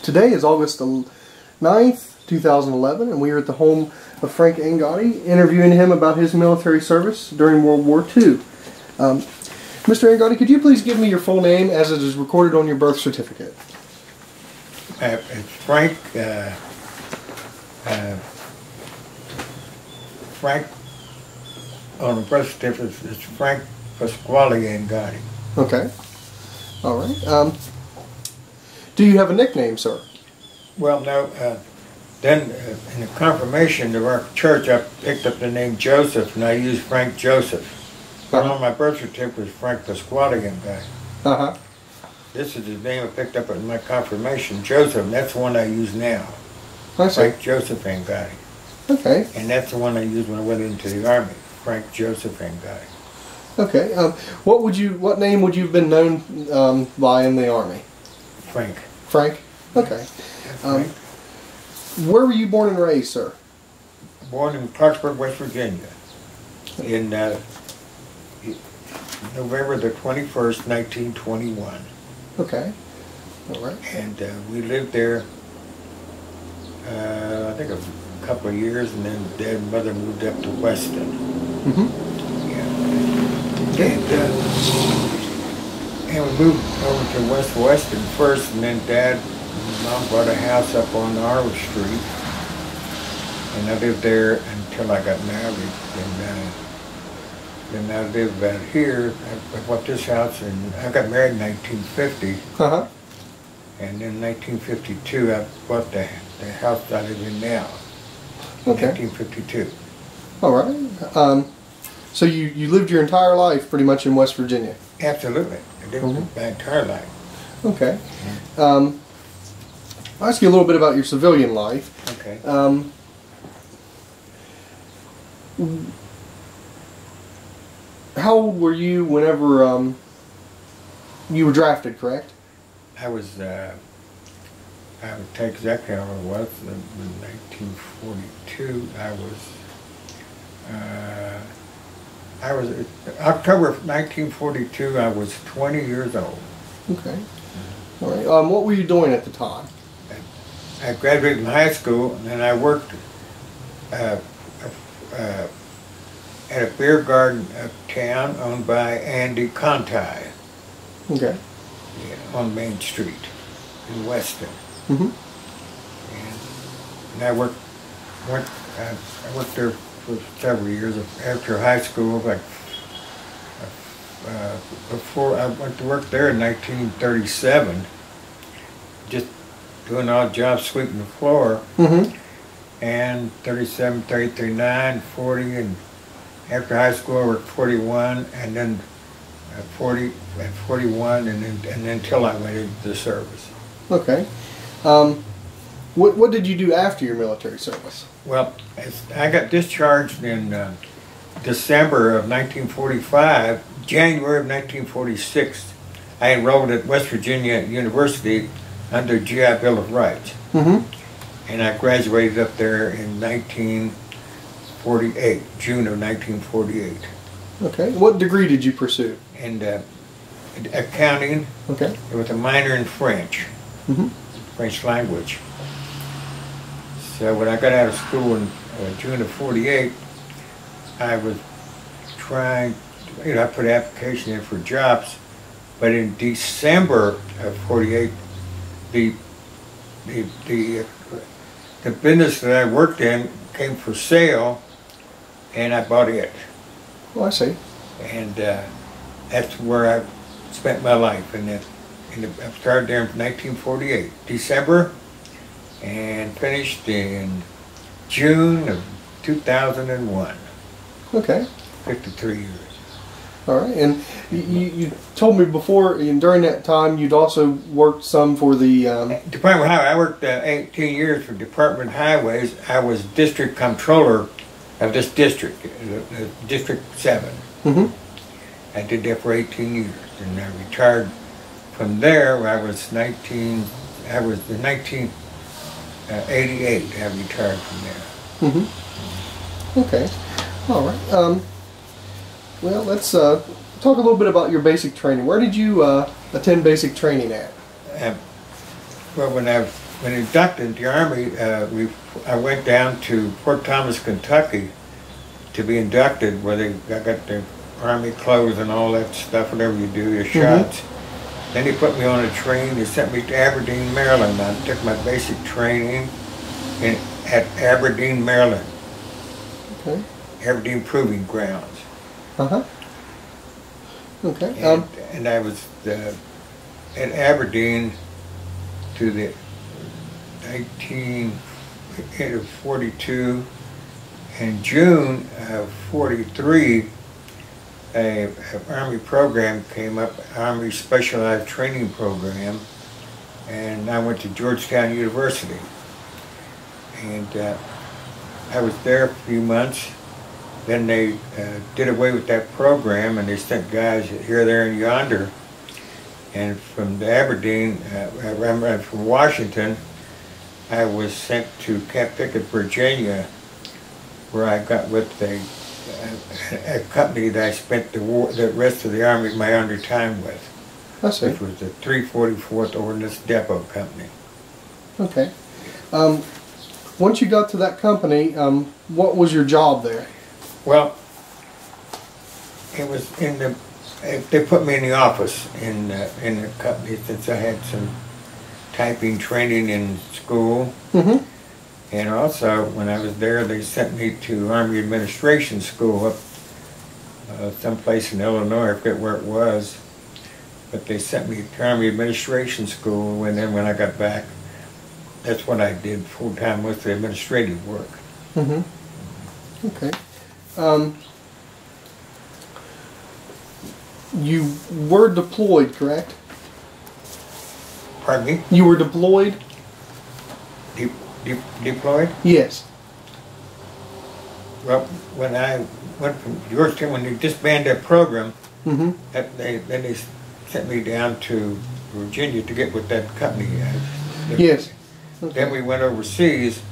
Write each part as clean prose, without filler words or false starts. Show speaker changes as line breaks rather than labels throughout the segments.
Today is August the 9th, 2011, and we are at the home of Frank Angotti, interviewing him about his military service during World War II. Mr. Angotti, could you please give me your full name as it is recorded on your birth certificate?
It's Frank, Frank, on the birth certificate, it's Frank Pasquale Angotti.
Okay. All right. Do you have a nickname, sir?
Well, no. Then in the confirmation of our church, I picked up the name Joseph, and I used Frank Joseph. But on my birth certificate was Frank Pasquale Angotti.
Uh-huh.
This is the name I picked up in my confirmation, Joseph, and that's the one I use now.
I see.
Frank Joseph Angotti.
Okay.
And that's the one I used when I went into the Army, Frank Joseph Angotti.
Okay. What name would you have been known by in the Army?
Frank.
Frank? Okay.
Frank.
Where were you born and raised, sir?
Born in Clarksburg, West Virginia, in November the 21st, 1921.
Okay. All right.
And we lived there, I think a couple of years, and then Dad and Mother moved up to Weston.
Mm-hmm.
Yeah. Okay. And we moved over to West Weston first, and then Dad and Mom bought a house up on Arrow Street. And I lived there until I got married. And then I lived out here. I bought this house, and I got married in 1950.
Uh-huh.
And in 1952, I bought the house I live in now.
Okay.
1952.
All right. So you lived your entire life pretty much in West Virginia?
Absolutely. I lived my entire life.
Okay. I'll ask you a little bit about your civilian life.
Okay.
How old were you whenever you were drafted, correct?
I was, I would take exactly how it was. In 1942, I was, October of 1942, I was 20 years old.
Okay. All right. What were you doing at the time?
I graduated from high school, and then I worked at a beer garden uptown owned by Andy Conti.
Okay.
Yeah, on Main Street in Weston.
Mm-hmm.
And I worked there for several years after high school. Like before I went to work there in 1937, just doing odd jobs sweeping the floor.
Mm-hmm.
And 37, 33, 39, 40, and after high school I worked 41, and then 40 at 41, and then until I went into the service.
Okay. What did you do after your military service?
Well, I got discharged in December of 1945. January of 1946, I enrolled at West Virginia University under GI Bill of Rights.
Mm-hmm.
And I graduated up there in 1948, June of 1948.
Okay. What degree did you pursue?
And accounting.
Okay.
With a minor in French,
mm-hmm.
French language. So when I got out of school in June of 48, I was trying, I put an application in for jobs, but in December of 48, the business that I worked in came for sale, and I bought it.
Oh, I see.
And that's where I spent my life. And I started there in 1948, December, and finished in June of 2001.
Okay.
53 years.
All right. And you told me before, during that time, you'd also worked some for the...
Department of Highway. I worked 18 years for Department of Highways. I was district comptroller of this district, District 7.
Mm-hmm.
I did that for 18 years, and I retired from there. I was in 1988. I retired from there.
Mm-hmm. Okay. All right. Well, let's talk a little bit about your basic training. Where did you attend basic training at?
Well, when I when inducted into the Army, I went down to Fort Thomas, Kentucky to be inducted, where I got the Army clothes and all that stuff, whatever you do, your shots. Then he put me on a train. They sent me to Aberdeen, Maryland. I took my basic training at Aberdeen, Maryland.
Okay.
Aberdeen Proving Grounds.
Uh-huh. Okay.
And I was at Aberdeen to the 1942. In June of 43, an Army program came up, Army Specialized Training Program, and I went to Georgetown University. And I was there a few months. Then they did away with that program, and they sent guys here, there, and yonder. And from Aberdeen, from Washington, I was sent to Camp Pickett, Virginia, where I got with a company that I spent the rest of the Army, my under time with.
I see.
Which was the 344th Ordinance Depot Company.
Okay. Once you got to that company, what was your job there?
Well, it was they put me in the office in the company, since I had some typing training in school.
Mm-hmm.
And also, when I was there, they sent me to Army Administration School up someplace in Illinois, I forget where it was. But they sent me to Army Administration School, and then when I got back, that's what I did full-time with the administrative work.
Mm-hmm. Okay. You were deployed, correct?
Pardon me?
You were deployed?
Deployed?
Yes.
Well, when I went from Georgetown, when they disbanded that program,
mm-hmm.
then they sent me down to Virginia to get with that company.
Yes. Okay.
Then we went overseas.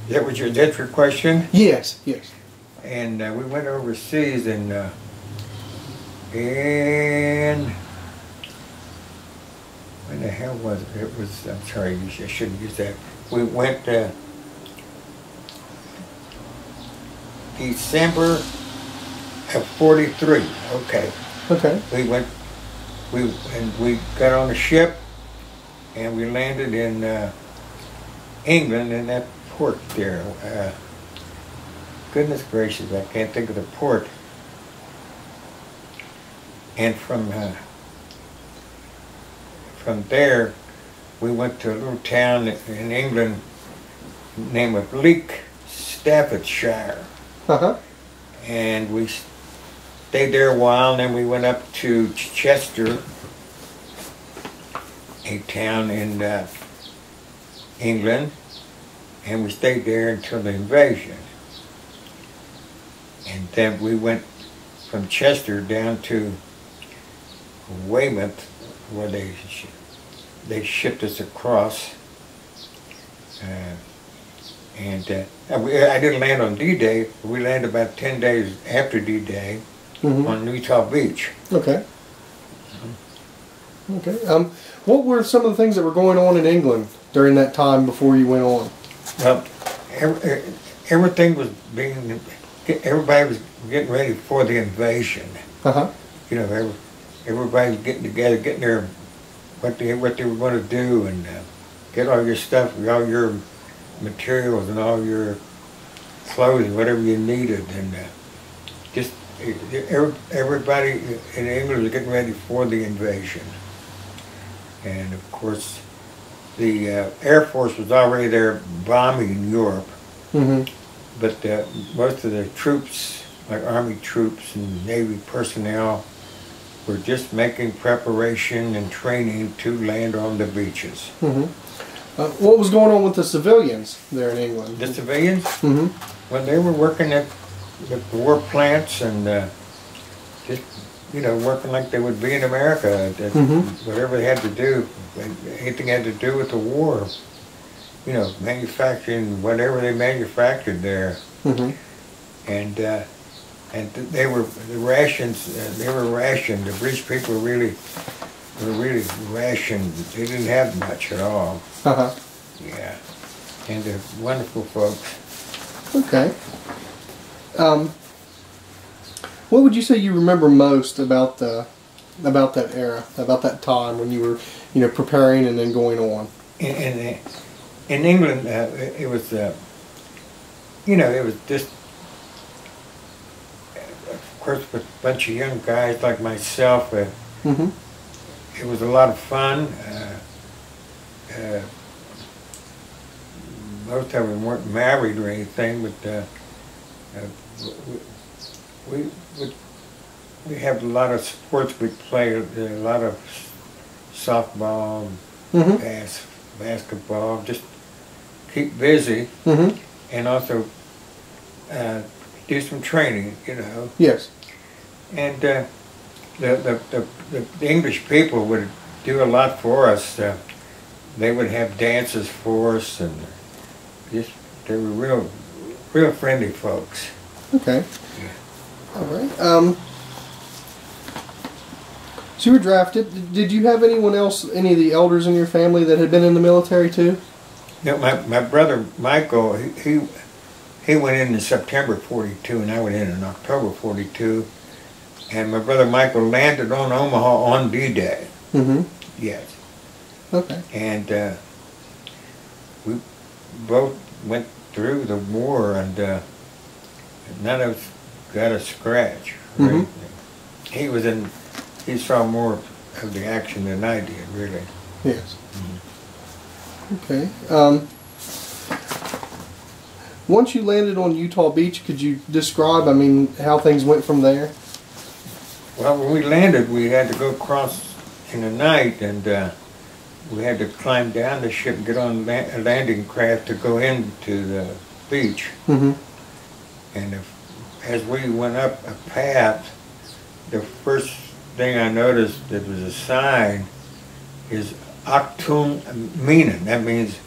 That's your question?
Yes, yes.
And we went overseas and when the hell was it? It was, I'm sorry, I shouldn't use that. We went December of 43. Okay.
Okay.
We got on a ship and we landed in England, in that port there. Goodness gracious, I can't think of the port. And from there, we went to a little town in England named of Leek, Staffordshire.
Uh-huh.
And we stayed there a while, and then we went up to Chester, a town in England, and we stayed there until the invasion. And then we went from Chester down to Weymouth, where they shipped us across. I didn't land on D-Day. We landed about 10 days after D-Day, mm-hmm. on Utah Beach.
Okay. Okay. What were some of the things that were going on in England during that time before you went on?
Well, everything was everybody was getting ready for the invasion.
Uh-huh.
You know, everybody was getting together, getting their what they were going to do, and get all your stuff, all your materials, and all your clothing, whatever you needed, and just everybody in England was getting ready for the invasion. And of course, the Air Force was already there bombing Europe, mm-hmm. but most of the troops, like Army troops and Navy personnel, were just making preparation and training to land on the beaches.
Mm-hmm. What was going on with the civilians there in England?
The civilians?
Mm-hmm.
Well, they were working at the war plants and just, working like they would be in America.
Mm-hmm.
Whatever they had to do, anything had to do with the war. Manufacturing whatever they manufactured there.
Mm-hmm.
And they were the rations. They were rationed. The British people were really rationed. They didn't have much at all.
Uh-huh.
Yeah, and they're wonderful folks.
Okay. What would you say you remember most about that era, about that time when you were, preparing and then going on?
In England, it was, it was just, of course, with a bunch of young guys like myself.
Mm-hmm.
It was a lot of fun. Most of them weren't married or anything, but we had a lot of sports we played, a lot of softball,
Mm-hmm.
basketball, just keep busy,
Mm-hmm.
and also do some training,
Yes.
And the English people would do a lot for us. They would have dances for us, and they were real friendly folks.
Okay.
Yeah.
All right. So you were drafted. Did you have anyone else, any of the elders in your family that had been in the military too?
No, my brother Michael, he went in September '42, and I went in October '42. And my brother Michael landed on Omaha on D-Day.
Mm-hmm.
Yes.
Okay.
And we both went through the war, and none of us got a scratch.
Mm-hmm.
He saw more of the action than I did, really.
Yes.
Mm-hmm.
Okay. Once you landed on Utah Beach, could you describe, how things went from there?
Well, when we landed, we had to go across in the night, and we had to climb down the ship and get on a landing craft to go into the beach.
Mm-hmm.
And as we went up a path, the first thing I noticed that was a sign is Achtung Minen. That means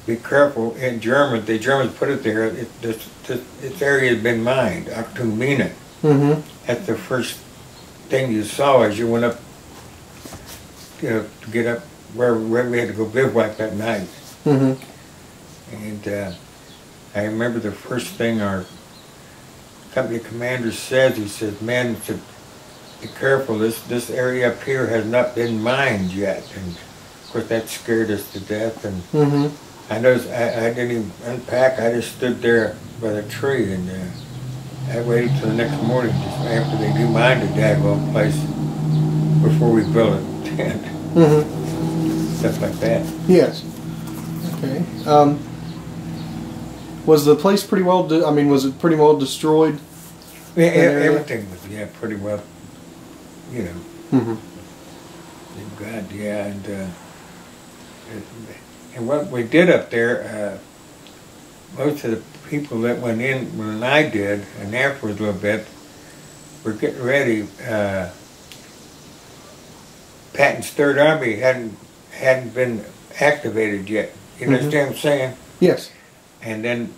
be careful. In German, the Germans put it there. This area had been mined. Achtung Minen.
Mm-hmm.
That's the first thing you saw as you went up, to get up where we had to go bivouac that night.
Mm-hmm.
And I remember the first thing our company commander said. He said, "Men, be careful. This area up here has not been mined yet." And of course, that scared us to death. And
Mm-hmm.
I noticed I didn't even unpack. I just stood there by the tree, and I waited till the next morning, just after they demined the daggone place, before we built a tent.
Mm-hmm.
Stuff like that.
Yes. Okay. Was the place pretty well? Was it pretty well destroyed?
Yeah, everything was pretty well.
Mm-hmm.
Thank God, yeah, and what we did up there, most of the people that went in when I did, and afterwards a little bit, were getting ready. Patton's Third Army hadn't been activated yet. You understand what I'm saying?
Yes.
And then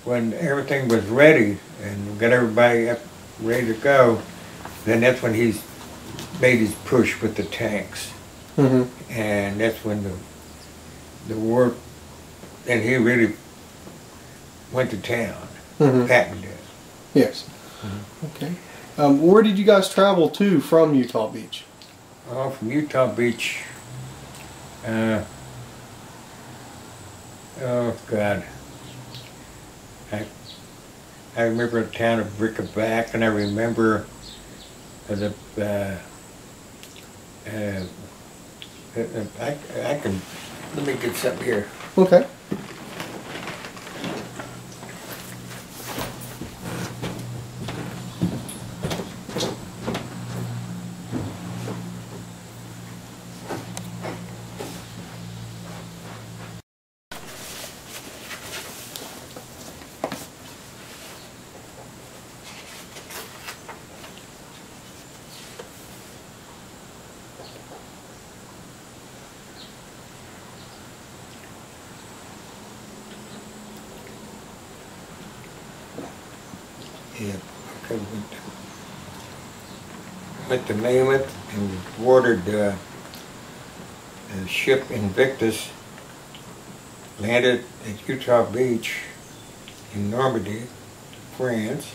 when everything was ready and got everybody up ready to go, then that's when he's made his push with the tanks.
Mm-hmm.
And that's when the war, and he really went to town.
Mm-hmm.
Patton did.
Yes.
Mm-hmm.
Okay. Where did you guys travel to from Utah Beach?
Oh, from Utah Beach, oh God, I remember the town of Brickleback, and I remember I can, let me get something here.
Okay.
Yeah, okay, went to Mammoth and boarded a ship Invictus landed at Utah Beach in Normandy, France,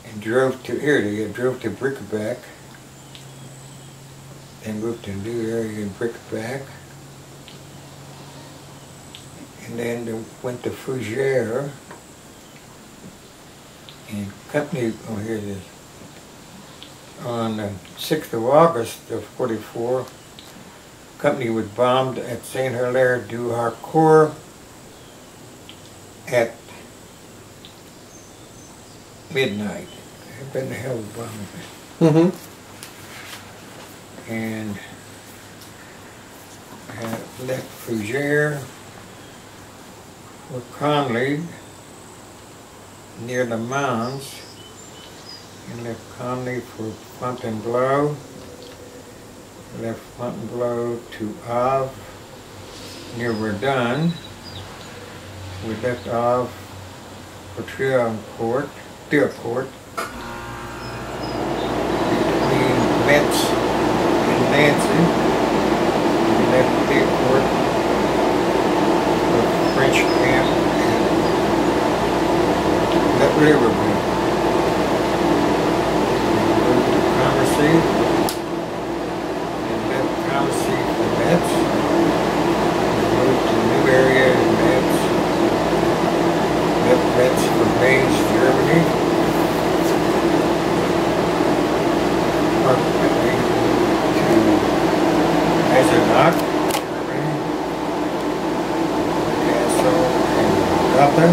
and drove to Brickleback, then moved to a new area in Brickleback, and then went to Fougere, and company, oh here it is, on the 6th of August of 44, company was bombed at Saint-Hilaire du Harcourt at midnight. I've been the hell of a bomb. And left Fougere for Conley near Le Mans, and left Conley for Fontainebleau, left Fontainebleau to Havre near Verdun. We left Havre for Thiaucourt between Metz and Nancy. We left Thiaucourt for French camp at Riverview. We moved to Commercy and left Commercy for Metz. We moved to a new area in Metz. Left Metz for Mainz, Germany. Ultimately to Eisenach, Germany. Kassel and Gothen.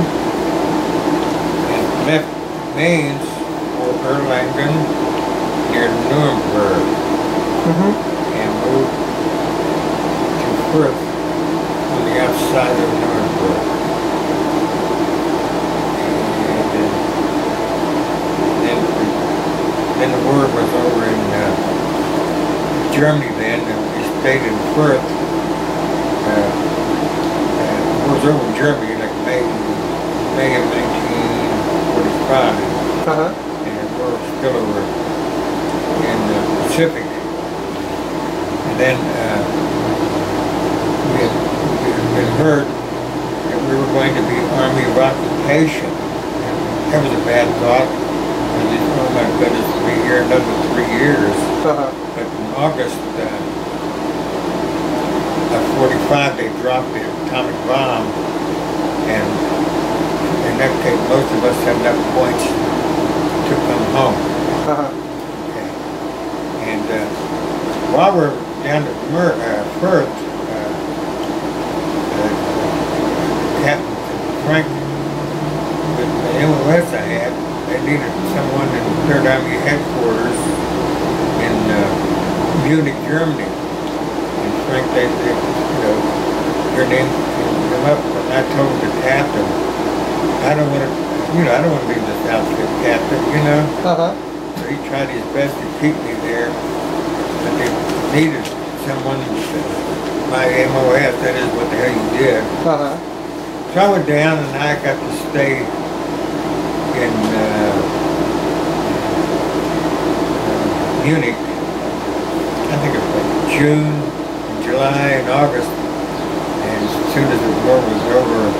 And left Mainz for Erlangen near Nuremberg. And moved to Fürth on the outside of Nuremberg. Then the war was over in Germany then, and we stayed in Fürth. The war was over in Germany like May of 1945. And the war was still over in the Pacific. And then we had been heard that we were going to be Army of Occupation. And that was a bad thought. Oh my goodness, we'll be here another 3 years. But in August of 45, they dropped the atomic bomb, and in that case, most of us had enough points to come home. Okay. And while we're down at Fürth, Captain Frank, with the MOS I had, they needed someone in Third Army headquarters in Munich, Germany. And Frank, they your name came up, and I told the captain, I don't want to, I don't want to leave this outfit, Captain, So he tried his best to keep me there, but they needed someone with my MOS, that is what the hell you did. So I went down and I got to stay in Munich, I think it was like June, July, and August. And as soon as the war was over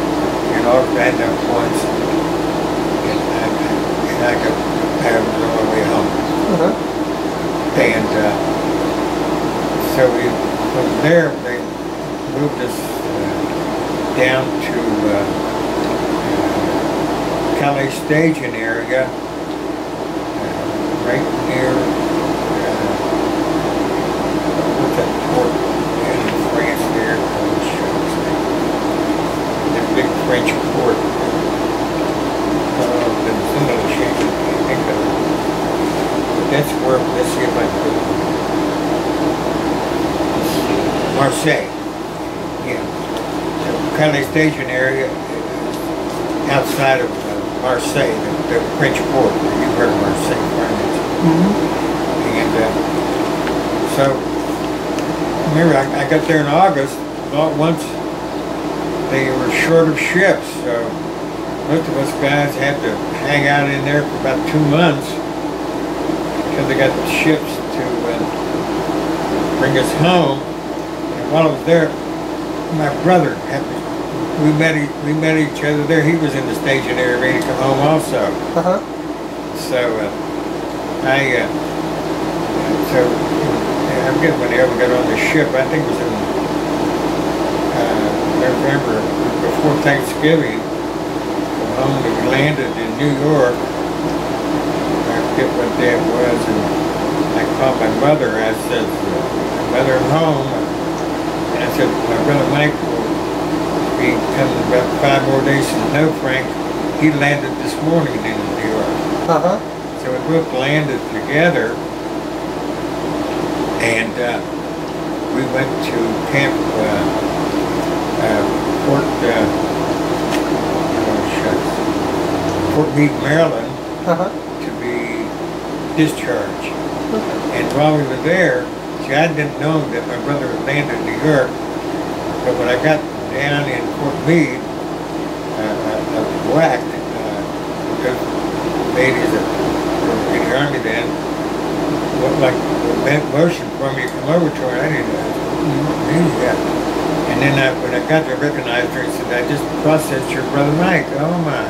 in August, I had enough points, and I was on my way home. And so from there, they moved us down to Calais staging area, right near what's that port in France there? That big French port. But that's where, let's see if I can do it. Marseille. Yeah. So Calais staging area outside of Marseille, the French port. You've heard of Marseille, France. And so, remember, I got there in August. All at once, they were short of ships, so most of us guys had to hang out in there for about 2 months until they got the ships to bring us home. And while I was there, my brother, we met each other there. He was in the station area ready to come home also. So I forget when they ever got on the ship. I think it was in November, before Thanksgiving. Home, we landed in New York. I forget what day it was, and I called my mother. I said, "Mother, I'm home." And I said, "My brother Mike will be coming about 5 more days." She said, "No, Frank, he landed this morning in New York." So we both landed together, and we went to Camp Fort Meade, Maryland, to be discharged. And while we were there, see, I didn't know that my brother had landed in New York, but when I got down in Fort Meade, I whacked those ladies that were in the Army then, looked like a motion for me to come over to her. I didn't know. And then when I got to recognize her, he said, "I just processed your brother Mike." Oh my.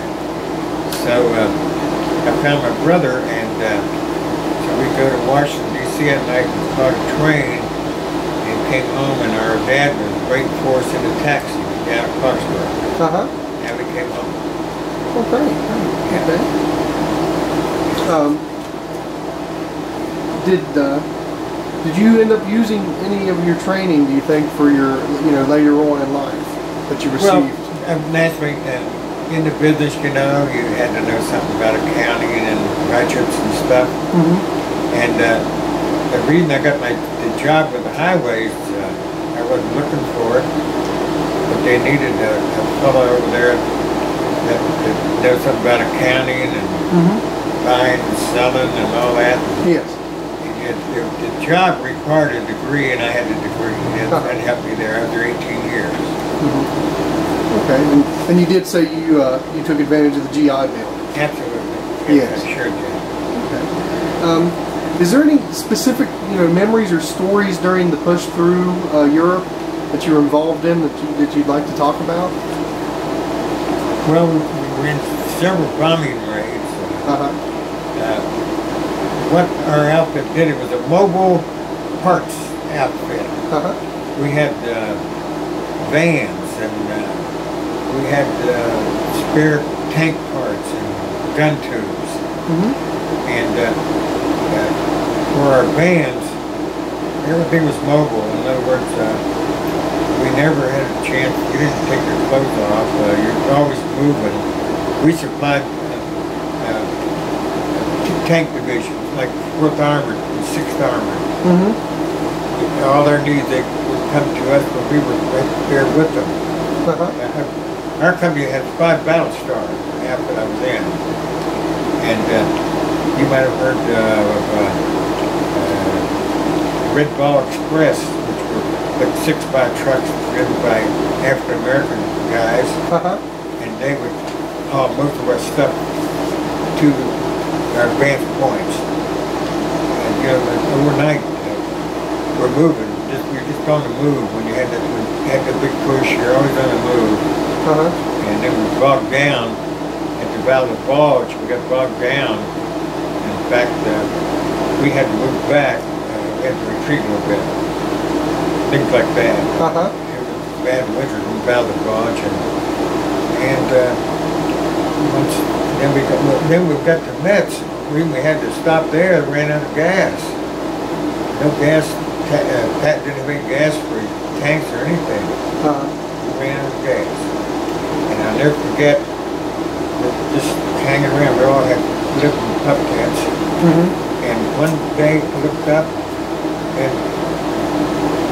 So I found my brother, and so we go to Washington, D.C. at night and caught a train and came home, and our dad was waiting for us in a taxi down at Clarksburg. And we came home.
Oh, great. Okay. Did you end up using any of your training, do you think, for your, later on in life that you received?
Well, naturally, in the business, you had to know something about accounting and budgets and stuff. And the reason I got the job with the highways, I wasn't looking for it, but they needed a fellow over there that know something about accounting and buying and selling and all that.
Yes.
The job required a degree, and I had a degree. That helped me there. I was there 18 years.
Okay, and you did say you took advantage of the GI Bill.
Absolutely.
Yes.
I sure did.
Okay. Is there any specific memories or stories during the push through Europe that you were involved in that you'd like to talk about?
Well, we were in several bombing raids. What our outfit did, it was a mobile parts outfit. We had vans, and we had spare tank parts and gun tubes. And for our vans, everything was mobile. In other words, we never had a chance. You didn't take your clothes off. You're always moving. We supplied tank divisions, like 4th Armored and 6th Armored. All their needs, they would come to us, but we were right there with them. Our company had 5 battle stars, the outfit I was in. And you might have heard of Red Ball Express, which were like 6x trucks driven by African American guys. And they would haul most of our stuff to our advanced points. And overnight we're moving. You're just on the move. When you had the big push, you're always on the move. And then we bogged down at the Valley Bulge. We got bogged down. In fact, we had to move back. We had to retreat a little bit. Things like that. It was bad winter in the Valley Bulge, then we got to Metz. We had to stop there and ran out of gas. No gas. Patton didn't have any gas for tanks or anything. We ran out of gas. And I'll never forget, we're just hanging around. We all had lived in pup tents. And one day I looked up, and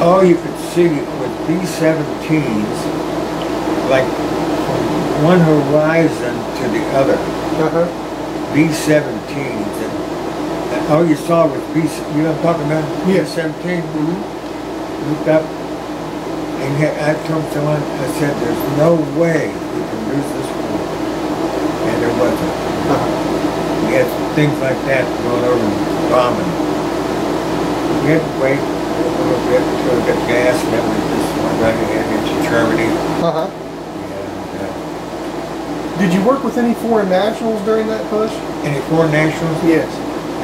all you could see was B-17s, like from one horizon to the other. B-17s, and all you saw was you know what I'm talking about?
Yes.
B-17. Looked up, and I told someone, I said, "There's no way we can lose this war," and there wasn't. We had things like that going over and bombing. We had to wait a little bit until we got gas, and then we just went right ahead into Germany.
Uh-huh.
And,
Did you work with any foreign nationals during that push?
any foreign nationals?
Yes.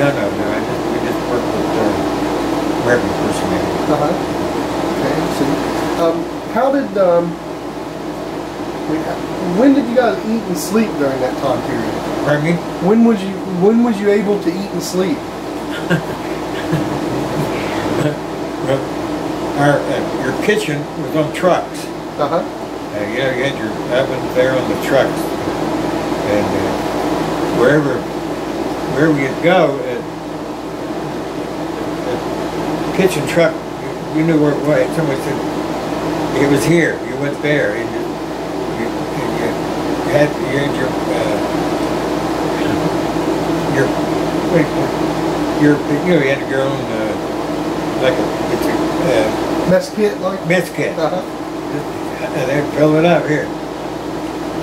No. We just worked with American personnel.
Uh-huh. Okay, I see. How did, when did you guys eat and sleep during that time period?
Pardon me?
When was you able to eat and sleep?
Well, your kitchen was on trucks.
Uh-huh.
You had your ovens there on the trucks, and wherever you'd go, the kitchen truck, you knew where it was. Somebody said it was here. You went there, and you had you had your own
Mess kit, like?
mess kit.
Uh-huh.
And they'd fill it up here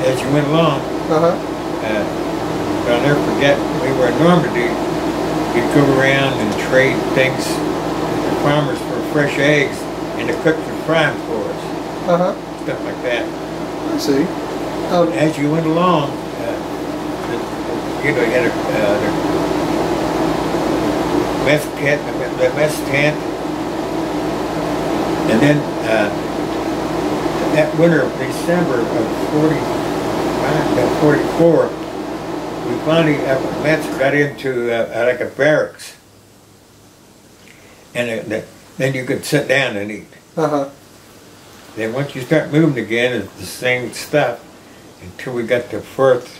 as you went along.
Uh-huh.
I'll never forget, we were in Normandy. We'd go around and trade things with the farmers for fresh eggs and the cooks would fry them for us.
Uh-huh.
Stuff like that.
I see.
As you went along, you had a mess kit, the mess tent, and then that winter of December of 44, we finally, Mets got into like a barracks, and then you could sit down and eat.
Uh-huh.
Then once you start moving again, it's the same stuff until we got to Firth.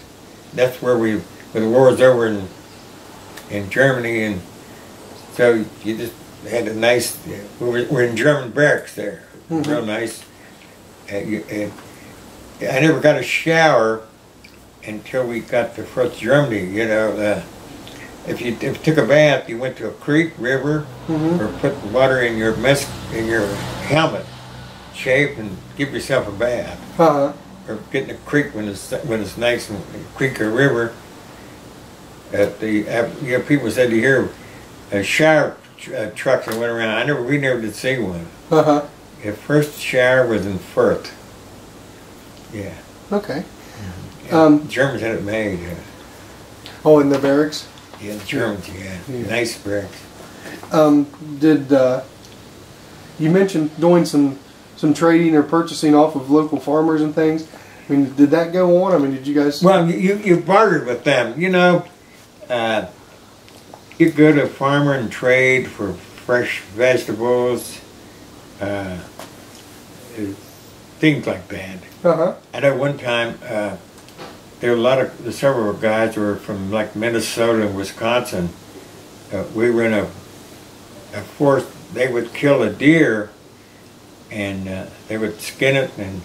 That's where when the war was over in Germany, and so you just had a nice, we're in German barracks there, real nice. I never got a shower until we got to Firth, Germany. You know, if you took a bath, you went to a creek, river, or put water in your helmet, shave, and give yourself a bath.
Uh-huh.
Or get in a creek when it's nice, and creek or river. People said you hear shower trucks that went around. We never did see one.
Uh-huh.
The first shower was in Firth. Yeah.
Okay.
Germans had it made.
Oh, in the barracks?
Yeah, the Germans, yeah. Nice barracks.
Did you mentioned doing some trading or purchasing off of local farmers and things? I mean, did that go on? I mean, did you guys?
Well, you bartered with them. You know, you go to a farmer and trade for fresh vegetables, things like that.
Uh-huh.
I know one time there were several guys who were from like Minnesota and Wisconsin. We were in a forest. They would kill a deer, and they would skin it, and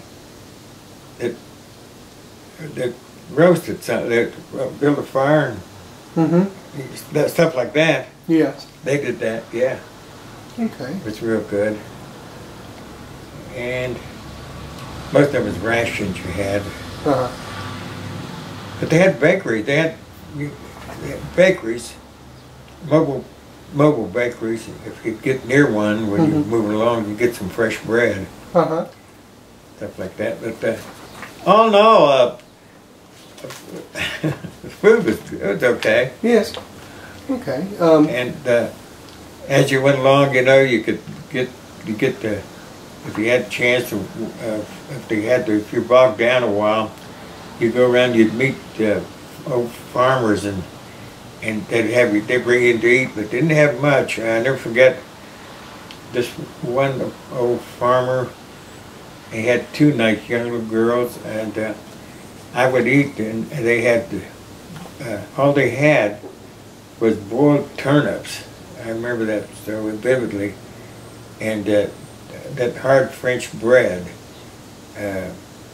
they roast it. So they build a fire and stuff like that.
Yes.
They did that. Yeah.
Okay.
It was real good. And most of it was rations you had.
Uh-huh.
But they had bakeries. They had bakeries, mobile bakeries. If you get near one when you're moving along, you get some fresh bread.
Uh-huh.
Stuff like that. But all in all, the food was okay.
Yes. Okay.
And as you went along, you know, you could get the, if you had a chance to, if you bogged down a while, you go around, you'd meet old farmers, and they'd bring you in to eat, but didn't have much. I never forget this one old farmer. He had two nice young little girls, and I would eat, and they had all they had was boiled turnips. I remember that so vividly, and that hard French bread.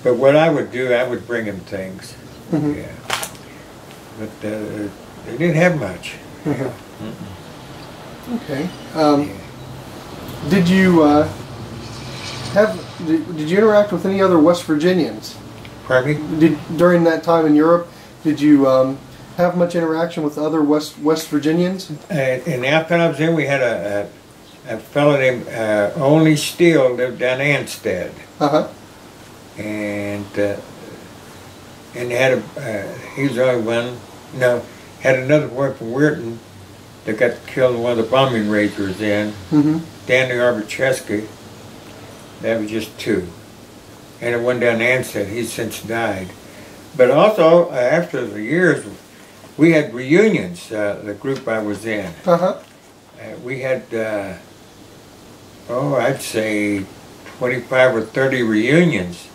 But what I would do, I would bring them things. Yeah. But they didn't have much.
Okay. Did you did you interact with any other West Virginians?
Pardon me?
During that time in Europe, did you have much interaction with other West Virginians?
In the outfit I was in, we had a fellow named Only Steele lived down Anstead.
Uh-huh.
and had he was the only one. No, had another boy from Weirton that got killed in one of the bombing raids we was in. Danny Arbucheski. That was just 2. And the one down in Ansett, he's since died. But also, after the years, we had reunions, the group I was in. We had, I'd say 25 or 30 reunions.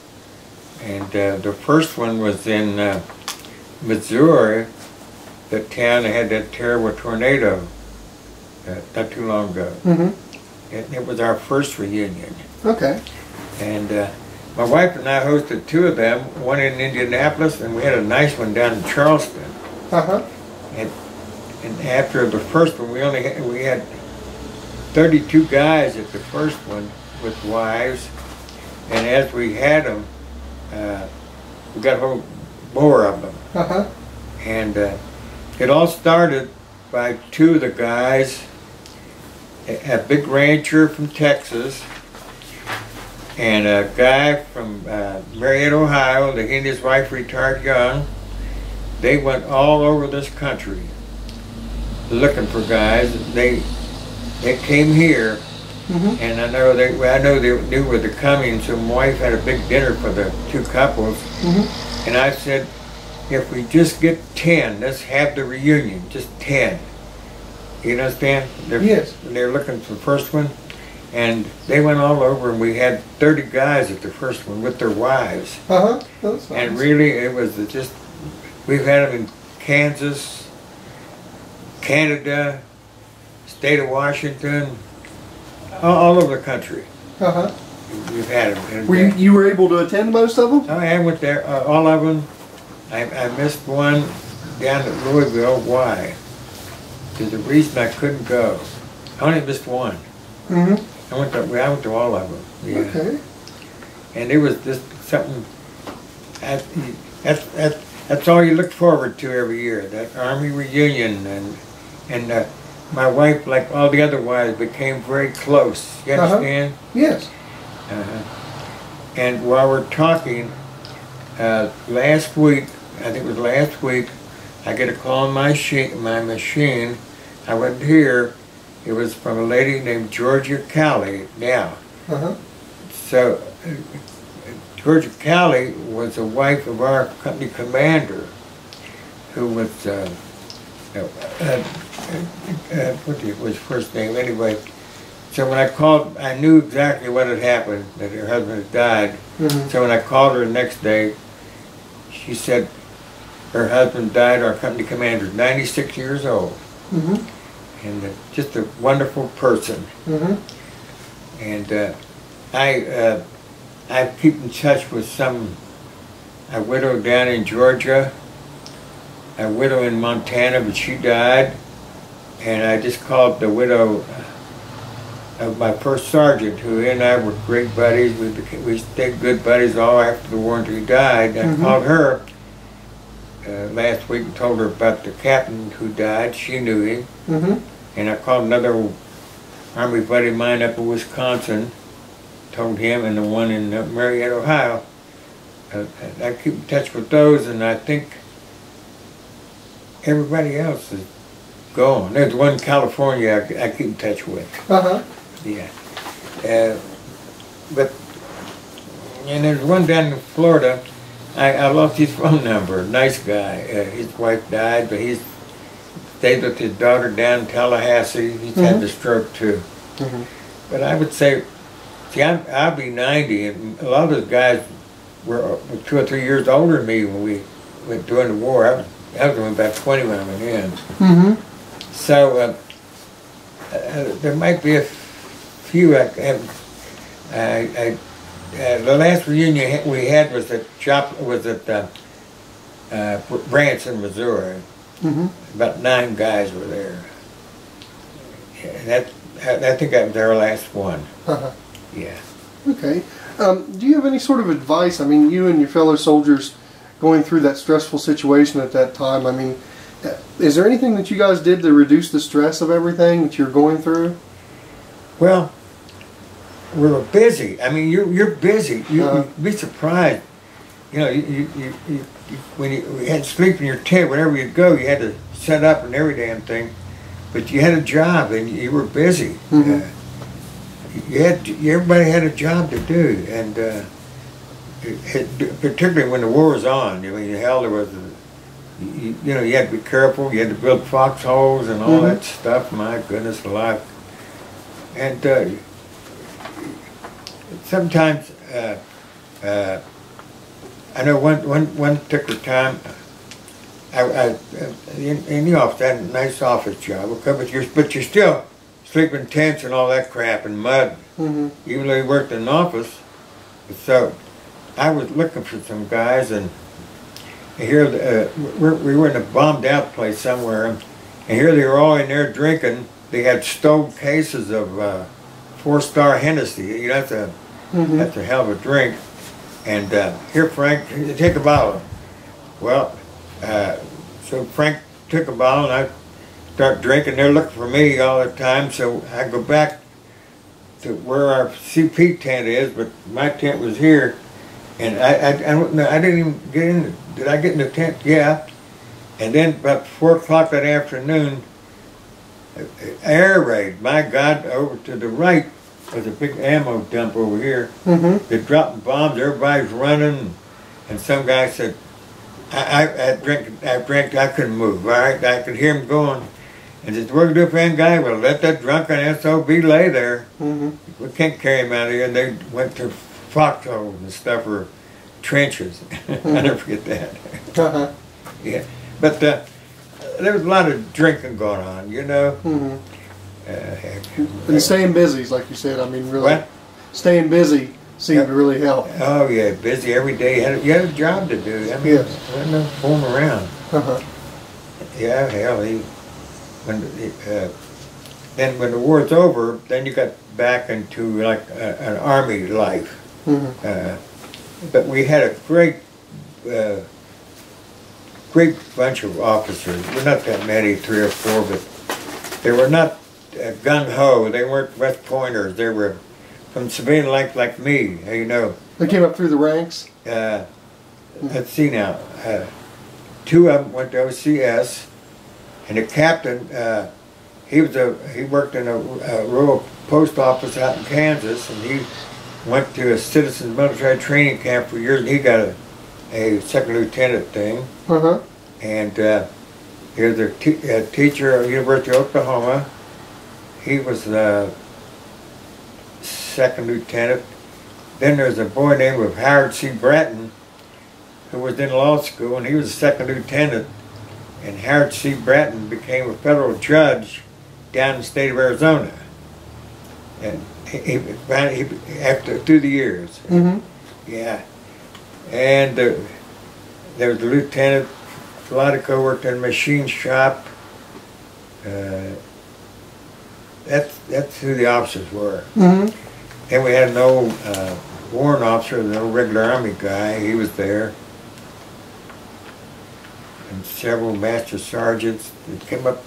And the first one was in Missouri, the town that had that terrible tornado not too long ago. It was our first reunion.
Okay.
And my wife and I hosted 2 of them, one in Indianapolis, and we had a nice one down in Charleston. And after the first one, we had 32 guys at the first one with wives, and as we had them, we got a whole more of them. And it all started by 2 of the guys, a big rancher from Texas, and a guy from Marietta, Ohio, that he and his wife retired young. They went all over this country looking for guys. They came here, and I know they knew where they're coming. So my wife had a big dinner for the 2 couples, and I said, if we just get 10, let's have the reunion, just 10. You understand?
Yes.
They're looking for the first one. And they went all over, and we had 30 guys at the first one with their wives.
That's nice.
And really, it was just, we've had them in Kansas, Canada, state of Washington, all over the country. We've had them. And
you were able to attend most of them?
I went there, all of them. I missed one down at Louisville. Why? There's a reason I couldn't go. I only missed one. I went to all of them. Yeah. Okay. And it was just something. That's all you look forward to every year. That Army reunion, and my wife, like all the other wives, became very close. You understand?
Yes.
And while we're talking, last week, I think it was last week, I get a call on my machine. I went here. It was from a lady named Georgia Cowley now. So Georgia Cowley was the wife of our company commander, who was, what was his first name anyway. So when I called, I knew exactly what had happened, that her husband had died. So when I called her the next day, she said her husband died, our company commander, 96 years old. And just a wonderful person. And I keep in touch with a widow down in Georgia, a widow in Montana, but she died. And I just called the widow of my first sergeant, who he and I were great buddies. We stayed good buddies all after the war until he died. I called her last week and told her about the captain who died. She knew him. And I called another Army buddy of mine up in Wisconsin, told him, and the one in Marietta, Ohio. I keep in touch with those, and I think everybody else is gone. There's one in California I keep in touch with. Yeah. And there's one down in Florida. I lost his phone number. Nice guy. His wife died, but he's stayed with his daughter down in Tallahassee. He's had the stroke too. But I would say, see, I'll be 90, and a lot of those guys were 2 or 3 years older than me when we went during the war. I was only about 20 when I went in. So there might be a few. The last reunion we had was at Branson, Missouri. About 9 guys were there. I think that was our last one. Yeah.
Okay. Do you have any sort of advice? I mean, you and your fellow soldiers going through that stressful situation at that time, I mean, is there anything that you guys did to reduce the stress of everything that you're going through?
Well, we were busy. I mean, you're busy. You'd be surprised. You know, when you had to sleep in your tent, wherever you go, you had to set up and every damn thing. But you had a job and you were busy. Everybody had a job to do, and particularly when the war was on. I mean, hell, there was, you know, you had to be careful. You had to build foxholes and all that stuff. My goodness alive. And sometimes, I know one particular time, in the office, I had a nice office job, okay, but you're still sleeping in tents and all that crap and mud, even though you worked in an office. So I was looking for some guys, and here we were in a bombed out place somewhere, and here they were all in there drinking. They had stove cases of 4-star Hennessy. You know, that's a hell of a drink. And here, Frank, take a bottle. Well, so Frank took a bottle, and I start drinking. They're looking for me all the time, so I go back to where our CP tent is, but my tent was here, and I don't know, I didn't even get in. Did I get in the tent? Yeah. And then about 4 o'clock that afternoon, air raid. My God, over to the right was a big ammo dump over here. They're dropping bombs. Everybody's running, and some guy said, I drank, I couldn't move, all right? I could hear him going. And said, we're going to do for that guy? Well, let that drunken SOB lay there. We can't carry him out of here. And they went to foxholes and stuff, or trenches. I'll never forget that. Yeah. But there was a lot of drinking going on, you know.
And staying busy, like you said, I mean, really.
What?
Staying busy seemed to really help.
Oh, yeah, busy every day. You had a job to do. I mean, there wasn't no fooling around. Yeah, hell, then when the war's over, then you got back into like an army life. But we had a great bunch of officers. We're not that many, 3 or 4, but they were not gung-ho. They weren't West Pointers. They were from civilian life like me, you know.
They came up through the ranks?
Let's see now. 2 of them went to OCS, and the captain, he worked in a rural post office out in Kansas, and he went to a citizens military training camp for years, and he got a second lieutenant thing. And he was a teacher at the University of Oklahoma. He was the second lieutenant. Then there's a boy named Howard C. Bratton, who was in law school, and he was a second lieutenant. And Howard C. Bratton became a federal judge down in the state of Arizona. And through the years. Yeah. And there was a lieutenant. Flatico worked in a machine shop. That's who the officers were. Then we had an old warrant officer, an old regular Army guy. He was there. And several master sergeants that came up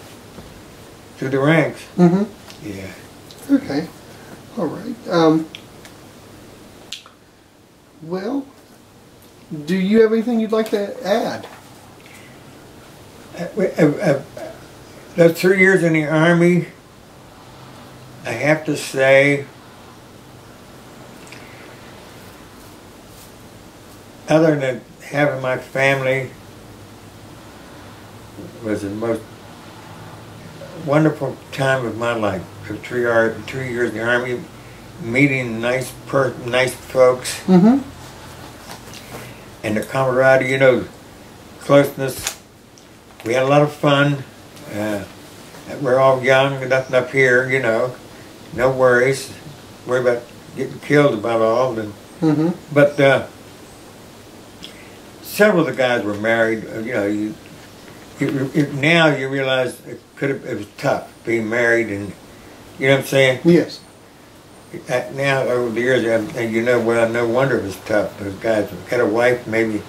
through the ranks. Yeah.
Okay. All right. Well, do you have anything you'd like to add?
Those 3 years in the Army, I have to say, other than having my family, was the most wonderful time of my life. 3 years in the Army, meeting nice folks, and the camaraderie, you know, closeness. We had a lot of fun. We're all young, nothing up here, you know, no worries. Worry about getting killed about all. But several of the guys were married. You know, now you realize it was tough being married, and you know what I'm saying?
Yes.
Now over the years, you know, well, no wonder it was tough. Those guys had a wife, maybe.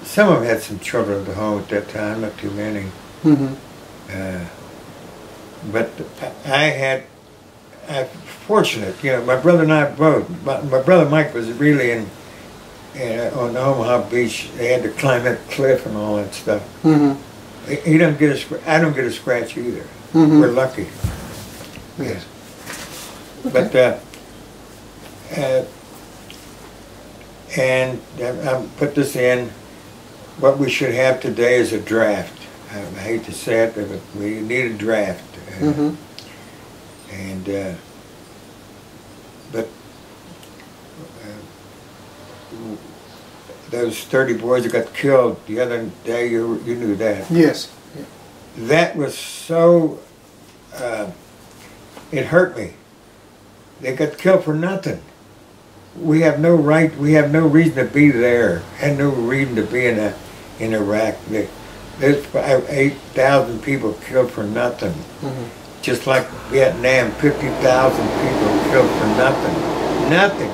Some of them had some children at home at that time, not too many. But I fortunate. You know, my brother and I both. My brother Mike was really in on the Omaha Beach. They had to climb that cliff and all that stuff. Mm-hmm. He don't get a. I don't get a scratch either. Mm-hmm. We're lucky.
Yes.
Okay. But and I put this in. What we should have today is a draft. I hate to say it, but we need a draft. Mm-hmm. And but those 30 boys that got killed the other day, you knew that.
Yes. Yeah.
That was so. It hurt me. They got killed for nothing. We have no right. We have no reason to be there. Had no reason to be in Iraq. There's 8,000 people killed for nothing. Mm-hmm. Just like Vietnam, 50,000 people killed for nothing. Nothing.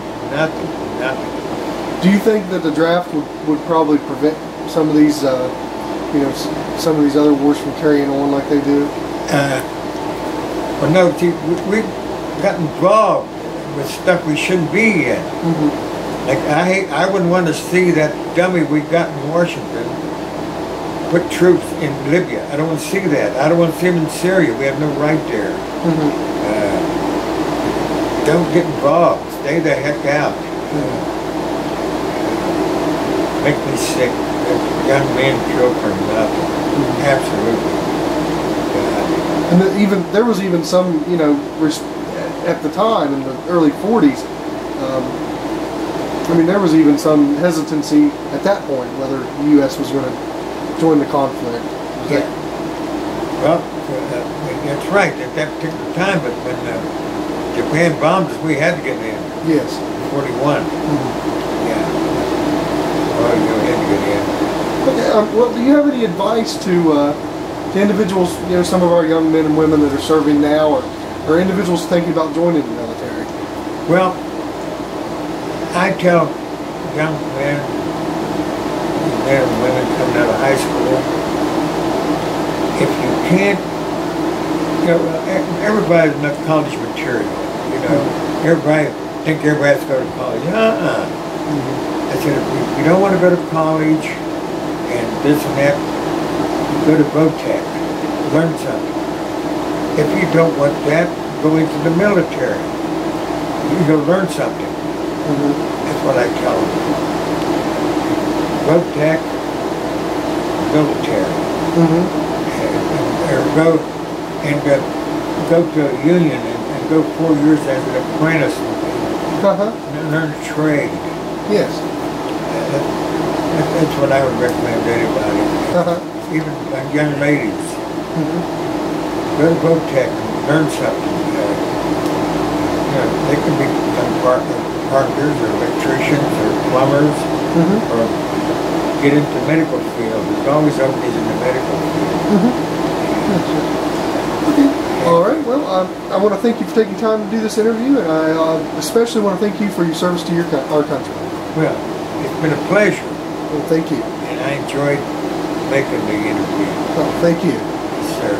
Do you think that the draft would probably prevent some of these, some of these other wars from carrying on like they do?
Well, no. See, we got involved with stuff we shouldn't be in. Mm-hmm. Like I wouldn't want to see that dummy we got in Washington put troops in Libya. I don't want to see that. I don't want to see them in Syria. We have no right there. Mm-hmm. Don't get involved. Stay the heck out. Make me sick. Young men killed for nothing. Mm-hmm. Absolutely.
And there was even some, at the time in the early 40s. There was even some hesitancy at that point whether the U.S. was going to join the conflict.
Yeah. Well, that's right at that particular time. But when Japan bombed us, we had to get in.
Yes.
41. Mm-hmm. Yeah. Well, you had to get in.
Okay. Well, do you have any advice to individuals? Some of our young men and women that are serving now, or individuals thinking about joining the military?
Well, I tell young men and women coming out of high school, if you can't, everybody's not college material. Everybody think everybody has to go to college. Mm-hmm. I said, if you don't want to go to college and this and that, go to VOTEC, learn something. If you don't want that, go into the military. You go learn something. Mm-hmm. That's what I tell them. VOTEC, military. Mm-hmm. Go to a union and go 4 years as an apprentice and learn a trade.
Yes.
That's what I would recommend to anybody. Even young ladies. Mm-hmm. Go to VOTEC and learn something. They can become carpenters or electricians or plumbers, mm-hmm. or get into the medical field. There's always openings in the medical field.
Mm-hmm. Okay. All right. Well, I want to thank you for taking time to do this interview, and I especially want to thank you for your service to our country.
Well, it's been a pleasure.
Well, thank you.
And I enjoyed making the interview.
Oh, thank you.
Yes, sir.